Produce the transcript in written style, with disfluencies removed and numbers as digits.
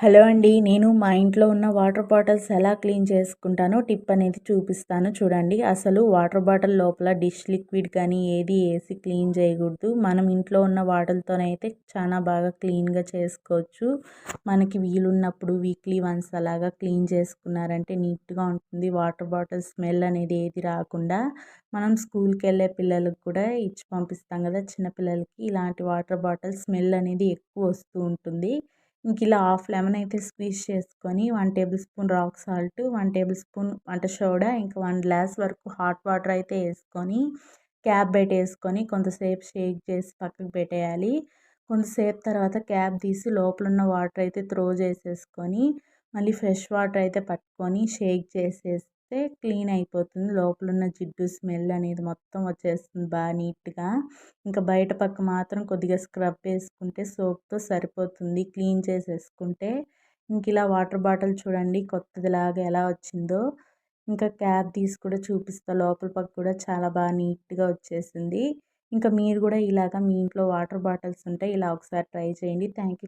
Hello అండి. నేను మా ఇంట్లో ఉన్న వాటర్ బాటిల్స్ ఎలా క్లీన్ చేసుకుంటానో టిప్ అనేది చూపిస్తాను చూడండి. అసలు వాటర్ బాటిల్ లోపల డిష్ లిక్విడ్ కానీ ఏది ఏసి క్లీన్ చేయకూడదు. మనం ఇంట్లో ఉన్న వాటిలతోనైతే చాలా బాగా క్లీన్‌గా చేసుకోవచ్చు. మనకి వీలున్నప్పుడు వీక్లీ వన్స్ అలాగా క్లీన్ చేసుకున్నారంటే నీట్‌గా ఉంటుంది. వాటర్ బాటిల్ స్మెల్ అనేది ఏది రాకుండా మనం స్కూల్‌కెళ్ళే పిల్లలకి కూడా ఇచ్చి పంపిస్తాం కదా! చిన్న పిల్లలకి ఇలాంటి వాటర్ బాటిల్ స్మెల్ అనేది ఎక్కువ వస్తూ ఉంటుంది. ఇలా హాఫ్ లెమన్ అయితే స్క్వీజ్ చేసుకొని 1 table spoon rock salt, 1 table spoon వంట సోడా, ఇంకా 1 గ్లాస్ వరకు హాట్ వాటర్ అయితే ఏసుకొని క్యాప్ పెట్టేసుకొని కొంతసేపు షేక్ చేసి పక్కకు పెట్టేయాలి. కొంతసేపు తర్వాత క్యాప్ తీసి లోపలున్న వాటర్ అయితే త్రో చేసేసుకొని మళ్ళీ ఫ్రెష్ వాటర్ అయితే పట్టుకొని షేక్ చేసేస్తే క్లీన్ అయిపోతుంది. లోపలున్న జిడ్డు స్మెల్ అనేది మొత్తం వచ్చేస్తుంది బాగా నీట్‌గా. ఇంకా బయట పక్క మాత్రం కొద్దిగా స్క్రబ్ వేసుకుంటే సోప్‌తో సరిపోతుంది క్లీన్ చేసేసుకుంటే. ఇలా వాటర్ బాటిల్ చూడండి కొత్తదిలాగా ఎలా వచ్చిందో. ఇంకా క్యాప్ తీసి కూడా చూపిస్తా. లోపల పక్క కూడా చాలా బాగా నీట్‌గా వచ్చేసింది. ఇంకా మీరు కూడా ఇలాగ మీ ఇంట్లో వాటర్ బాటిల్స్ ఉంటే ఇలా ఒకసారి ట్రై చేయండి. Thank you.